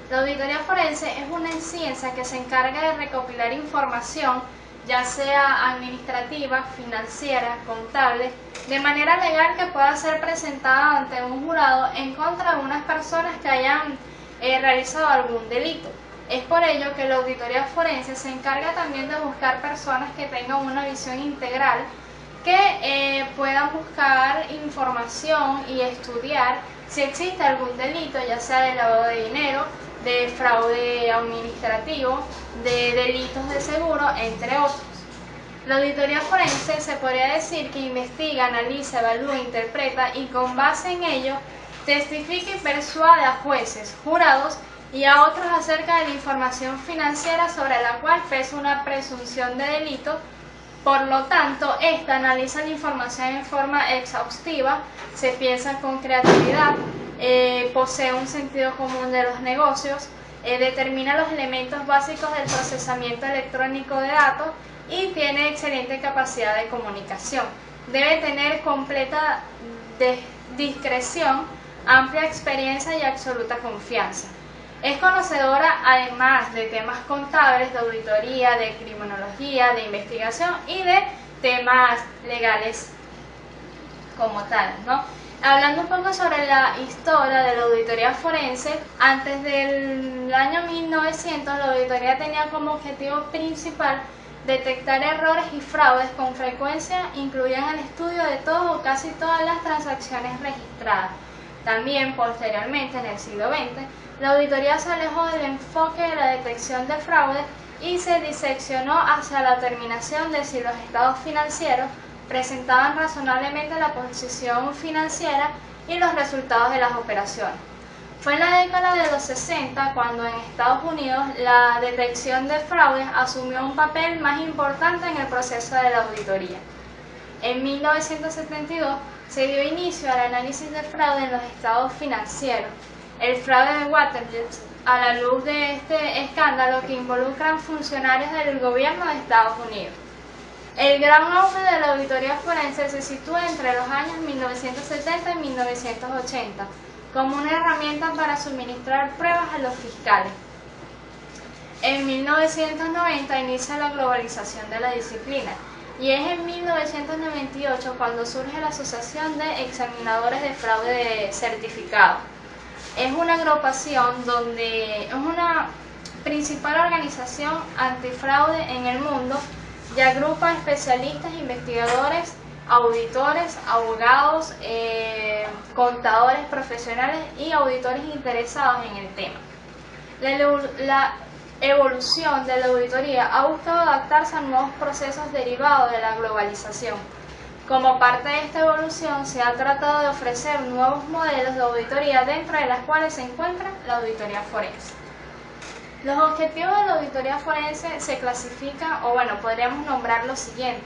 La auditoría forense es una ciencia que se encarga de recopilar información, ya sea administrativa, financiera, contable, de manera legal que pueda ser presentada ante un jurado en contra de unas personas que hayan realizado algún delito. Es por ello que la auditoría forense se encarga también de buscar personas que tengan una visión integral, que puedan buscar información y estudiar si existe algún delito, ya sea de lavado de dinero, de fraude administrativo, de delitos de seguro, entre otros. La auditoría forense se podría decir que investiga, analiza, evalúa, interpreta y con base en ello testifica y persuade a jueces, jurados y a otros acerca de la información financiera sobre la cual pesa una presunción de delito. Por lo tanto, esta analiza la información en forma exhaustiva, se piensa con creatividad, posee un sentido común de los negocios, determina los elementos básicos del procesamiento electrónico de datos y tiene excelente capacidad de comunicación. Debe tener completa discreción, amplia experiencia y absoluta confianza. Es conocedora además de temas contables, de auditoría, de criminología, de investigación y de temas legales como tal, ¿no? Hablando un poco sobre la historia de la auditoría forense, antes del año 1900 la auditoría tenía como objetivo principal detectar errores y fraudes. Con frecuencia incluían el estudio de todas o casi todas las transacciones registradas. También, posteriormente, en el siglo XX, la auditoría se alejó del enfoque de la detección de fraudes y se diseccionó hacia la determinación de si los estados financieros presentaban razonablemente la posición financiera y los resultados de las operaciones. Fue en la década de los 60 cuando en Estados Unidos la detección de fraudes asumió un papel más importante en el proceso de la auditoría. En 1972 se dio inicio al análisis de fraude en los estados financieros. El fraude de Watergate, a la luz de este escándalo que involucran funcionarios del gobierno de Estados Unidos. El gran auge de la auditoría forense se sitúa entre los años 1970 y 1980, como una herramienta para suministrar pruebas a los fiscales. En 1990 inicia la globalización de la disciplina y es en 1998 cuando surge la Asociación de Examinadores de Fraude Certificado. Es una agrupación donde es una principal organización antifraude en el mundo y agrupa especialistas, investigadores, auditores, abogados, contadores profesionales y auditores interesados en el tema. La evolución de la auditoría ha buscado adaptarse a nuevos procesos derivados de la globalización. Como parte de esta evolución se ha tratado de ofrecer nuevos modelos de auditoría, dentro de las cuales se encuentra la auditoría forense. Los objetivos de la auditoría forense se clasifican, o bueno, podríamos nombrar los siguientes.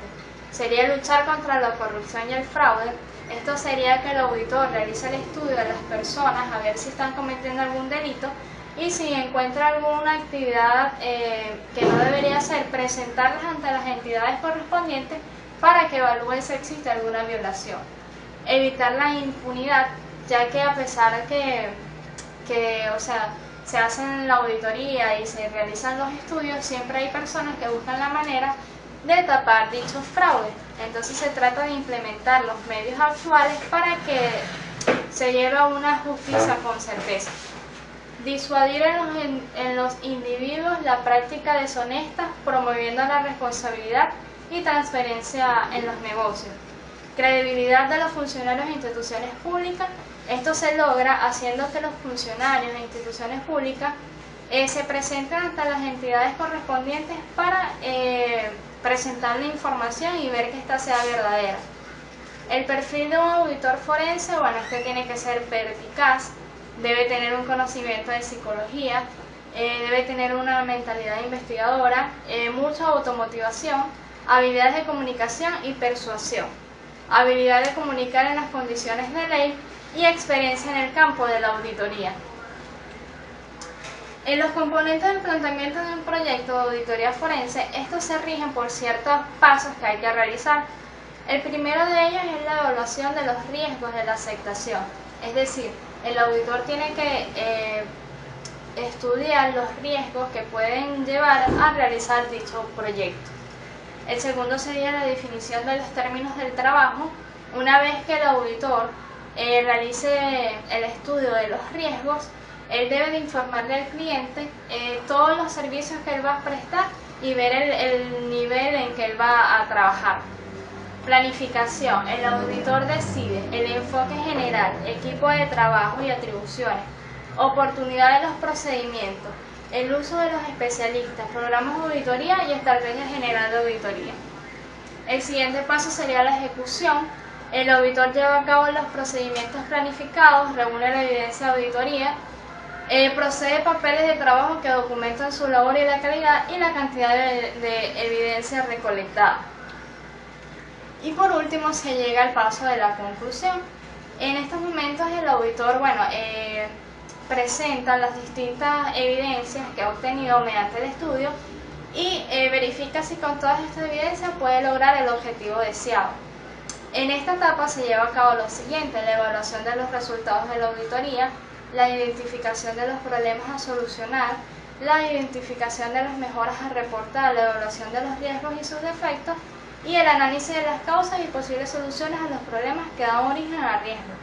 Sería luchar contra la corrupción y el fraude. Esto sería que el auditor realice el estudio de las personas a ver si están cometiendo algún delito y si encuentra alguna actividad que no debería hacer, presentarlas ante las entidades correspondientes para que evalúen si existe alguna violación. Evitar la impunidad, ya que a pesar de que se hacen la auditoría y se realizan los estudios, siempre hay personas que buscan la manera de tapar dichos fraudes. Entonces se trata de implementar los medios actuales para que se lleve a una justicia con certeza. Disuadir en los individuos la práctica deshonesta, promoviendo la responsabilidad y transparencia en los negocios. Credibilidad de los funcionarios e instituciones públicas. Esto se logra haciendo que los funcionarios e instituciones públicas se presenten ante las entidades correspondientes para presentar la información y ver que ésta sea verdadera. El perfil de un auditor forense, bueno, este tiene que ser perspicaz, debe tener un conocimiento de psicología, debe tener una mentalidad investigadora, mucha automotivación, habilidades de comunicación y persuasión, habilidad de comunicar en las condiciones de ley y experiencia en el campo de la auditoría. En los componentes del planteamiento de un proyecto de auditoría forense, estos se rigen por ciertos pasos que hay que realizar. El primero de ellos es la evaluación de los riesgos de la aceptación, es decir, el auditor tiene que estudiar los riesgos que pueden llevar a realizar dicho proyecto. El segundo sería la definición de los términos del trabajo. Una vez que el auditor realice el estudio de los riesgos, él debe de informarle al cliente todos los servicios que él va a prestar y ver el nivel en que él va a trabajar. Planificación. El auditor decide el enfoque general, equipo de trabajo y atribuciones, oportunidad de los procedimientos, el uso de los especialistas, programas de auditoría y estrategia general de auditoría. El siguiente paso sería la ejecución. El auditor lleva a cabo los procedimientos planificados, reúne la evidencia de auditoría, procede papeles de trabajo que documentan su labor y la calidad y la cantidad de evidencia recolectada. Y por último se llega al paso de la conclusión. En estos momentos el auditor, presenta las distintas evidencias que ha obtenido mediante el estudio y verifica si con todas estas evidencias puede lograr el objetivo deseado. En esta etapa se lleva a cabo lo siguiente: la evaluación de los resultados de la auditoría, la identificación de los problemas a solucionar, la identificación de las mejoras a reportar, la evaluación de los riesgos y sus defectos y el análisis de las causas y posibles soluciones a los problemas que dan origen al riesgo.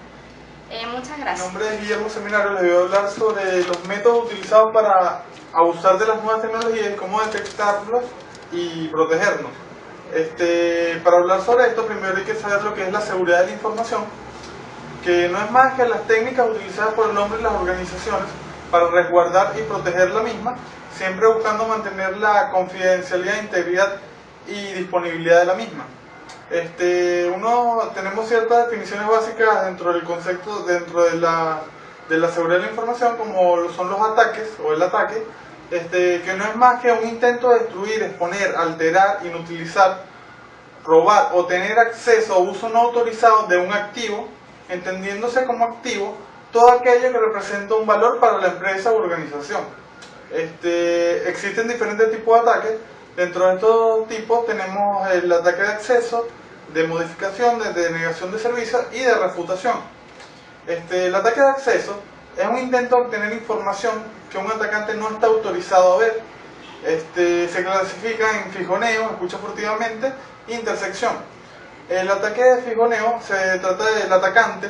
Muchas gracias. Mi nombre es Guillermo Seminario, les voy a hablar sobre los métodos utilizados para abusar de las nuevas tecnologías y cómo detectarlos y protegernos. Para hablar sobre esto, primero hay que saber lo que es la seguridad de la información, que no es más que las técnicas utilizadas por el hombre y las organizaciones para resguardar y proteger la misma, siempre buscando mantener la confidencialidad, integridad y disponibilidad de la misma. Tenemos ciertas definiciones básicas dentro del concepto, dentro de la seguridad de la información, como son los ataques o el ataque, que no es más que un intento de destruir, exponer, alterar, inutilizar, robar o tener acceso o uso no autorizado de un activo, entendiéndose como activo todo aquello que representa un valor para la empresa u organización. Existen diferentes tipos de ataques. Dentro de estos tipos tenemos el ataque de acceso, de modificación, de denegación de servicios y de refutación. El ataque de acceso es un intento de obtener información que un atacante no está autorizado a ver. Se clasifica en fijoneo, escucha furtivamente, e intersección. El ataque de fijoneo se trata del atacante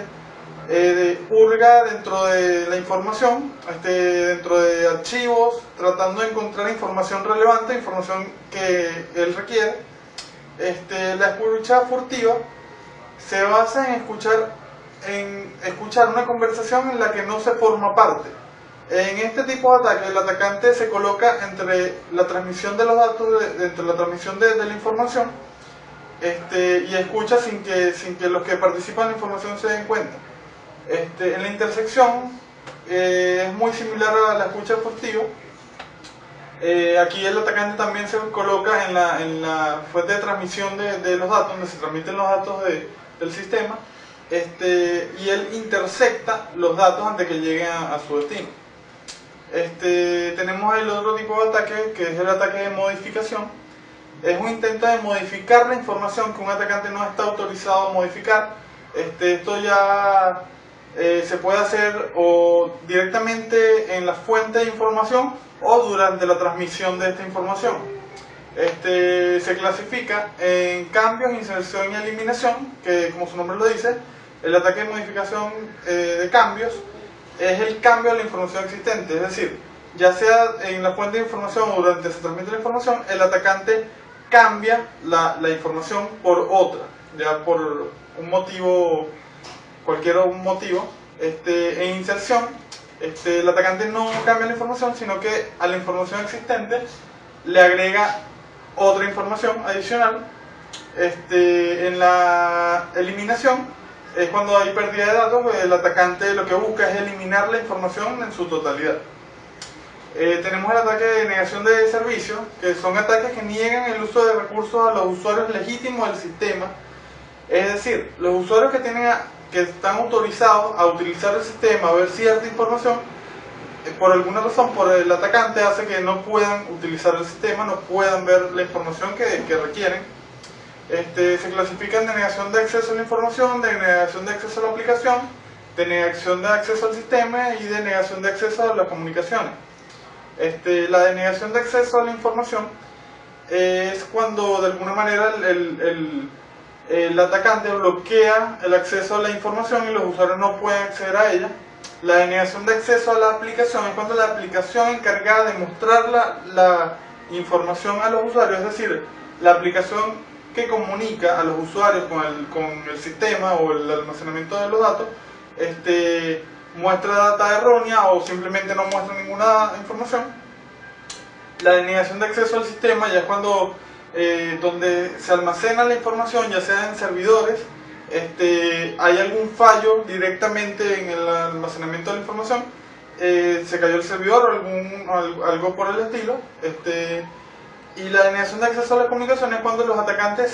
hurga dentro de la información, dentro de archivos, tratando de encontrar información relevante, información que él requiere. La escucha furtiva se basa en escuchar una conversación en la que no se forma parte. En este tipo de ataque, el atacante se coloca entre la transmisión de los datos, entre la transmisión de la información, y escucha sin que los que participan en la información se den cuenta. En la intersección es muy similar a la escucha furtiva. Aquí el atacante también se coloca en la fuente de transmisión de los datos, donde se transmiten los datos del sistema, y él intersecta los datos antes que lleguen a su destino. Tenemos el otro tipo de ataque, que es el ataque de modificación. Es un intento de modificar la información que un atacante no está autorizado a modificar. Esto ya se puede hacer o directamente en la fuente de información o durante la transmisión de esta información. Se clasifica en cambios, inserción y eliminación, que como su nombre lo dice, el ataque de modificación de cambios es el cambio de la información existente, es decir, ya sea en la fuente de información o durante se transmite la información, el atacante cambia la información por otra, ya por un motivo, cualquier motivo. En inserción, el atacante no cambia la información, sino que a la información existente le agrega otra información adicional. En la eliminación es cuando hay pérdida de datos, pues el atacante lo que busca es eliminar la información en su totalidad. Tenemos el ataque de negación de servicio, que son ataques que niegan el uso de recursos a los usuarios legítimos del sistema. Es decir, los usuarios que están autorizados a utilizar el sistema, a ver cierta información, por alguna razón, por el atacante hace que no puedan utilizar el sistema, no puedan ver la información que requieren. Se clasifican de negación de acceso a la información, de negación de acceso a la aplicación, de negación de acceso al sistema y de negación de acceso a las comunicaciones. La denegación de acceso a la información es cuando de alguna manera el atacante bloquea el acceso a la información y los usuarios no pueden acceder a ella. La denegación de acceso a la aplicación es cuando la aplicación encargada de mostrar la información a los usuarios, es decir, la aplicación que comunica a los usuarios con el sistema o el almacenamiento de los datos, muestra data errónea o simplemente no muestra ninguna información. La denegación de acceso al sistema ya es cuando donde se almacena la información, ya sea en servidores, hay algún fallo directamente en el almacenamiento de la información, se cayó el servidor o algo por el estilo, y la denegación de acceso a la comunicación es cuando los atacantes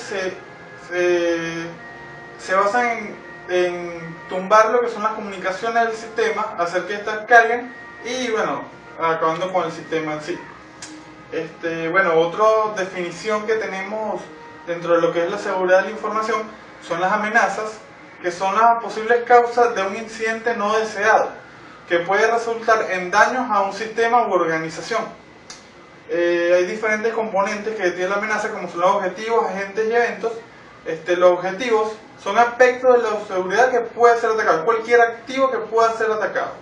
se basan en tumbar lo que son las comunicaciones del sistema, hacer que éstas caigan y bueno, acabando con el sistema en sí. Otra definición que tenemos dentro de lo que es la seguridad de la información son las amenazas, que son las posibles causas de un incidente no deseado, que puede resultar en daños a un sistema u organización. Hay diferentes componentes que tiene la amenaza, como son los objetivos, agentes y eventos. Los objetivos son aspectos de la seguridad que puede ser atacado, cualquier activo que pueda ser atacado.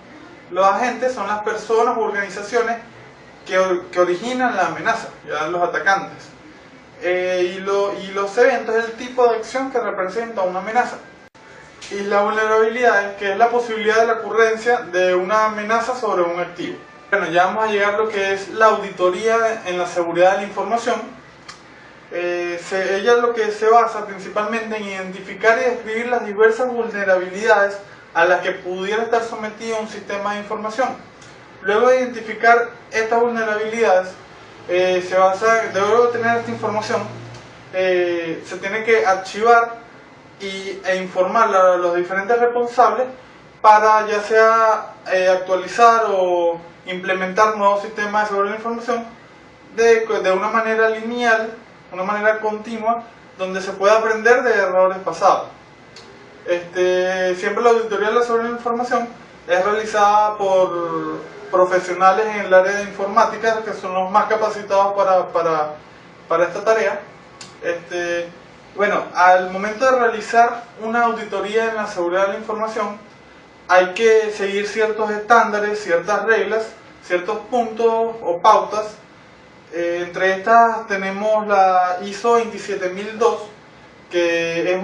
Los agentes son las personas u organizaciones que originan la amenaza, ya los atacantes. Y los eventos es el tipo de acción que representa una amenaza. Y la vulnerabilidad, que es la posibilidad de la ocurrencia de una amenaza sobre un activo. Bueno, ya vamos a llegar a lo que es la auditoría en la seguridad de la información. Ella lo que se basa principalmente en identificar y describir las diversas vulnerabilidades a las que pudiera estar sometido un sistema de información. Luego de identificar estas vulnerabilidades, luego de tener esta información, se tiene que archivar e informar a los diferentes responsables para ya sea actualizar o implementar nuevos sistemas de seguridad de la información de una manera lineal, una manera continua, donde se pueda aprender de errores pasados. Siempre la auditoría de la seguridad de la información es realizada por profesionales en el área de informática, que son los más capacitados para esta tarea. Al momento de realizar una auditoría en la seguridad de la información, hay que seguir ciertos estándares, ciertas reglas, ciertos puntos o pautas. Entre estas tenemos la ISO 27002, que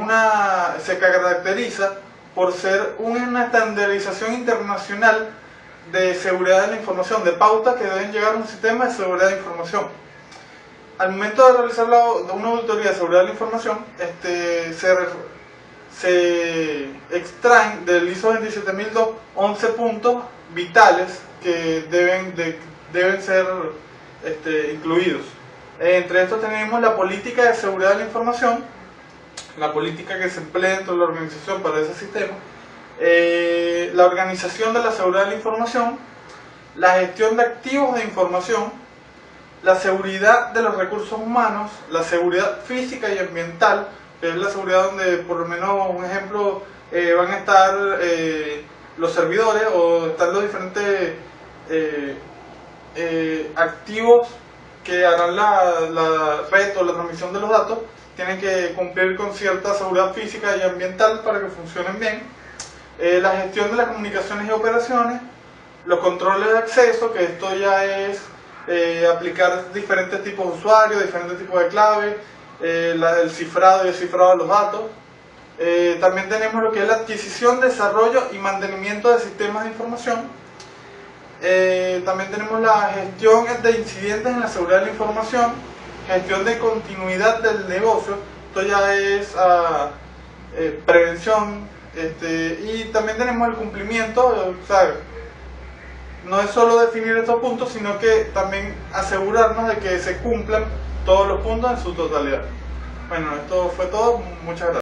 se caracteriza por ser una estandarización internacional de seguridad de la información, de pautas que deben llegar a un sistema de seguridad de información. Al momento de realizar una auditoría de seguridad de la información, se extraen del ISO 27002 11 puntos vitales que deben ser incluidos. Entre estos tenemos la política de seguridad de la información, la política que se emplea dentro de la organización para ese sistema, la organización de la seguridad de la información, la gestión de activos de información, la seguridad de los recursos humanos, la seguridad física y ambiental, que es la seguridad donde, por lo menos un ejemplo, van a estar los servidores o están los diferentes activos que harán la red o la transmisión de los datos. Tienen que cumplir con cierta seguridad física y ambiental para que funcionen bien. La gestión de las comunicaciones y operaciones, los controles de acceso, que esto ya es aplicar diferentes tipos de usuarios, diferentes tipos de claves, el cifrado y descifrado de los datos. También tenemos lo que es la adquisición, desarrollo y mantenimiento de sistemas de información. También tenemos la gestión de incidentes en la seguridad de la información, gestión de continuidad del negocio, esto ya es prevención, y también tenemos el cumplimiento, no es solo definir estos puntos, sino que también asegurarnos de que se cumplan todos los puntos en su totalidad. Bueno, esto fue todo, muchas gracias.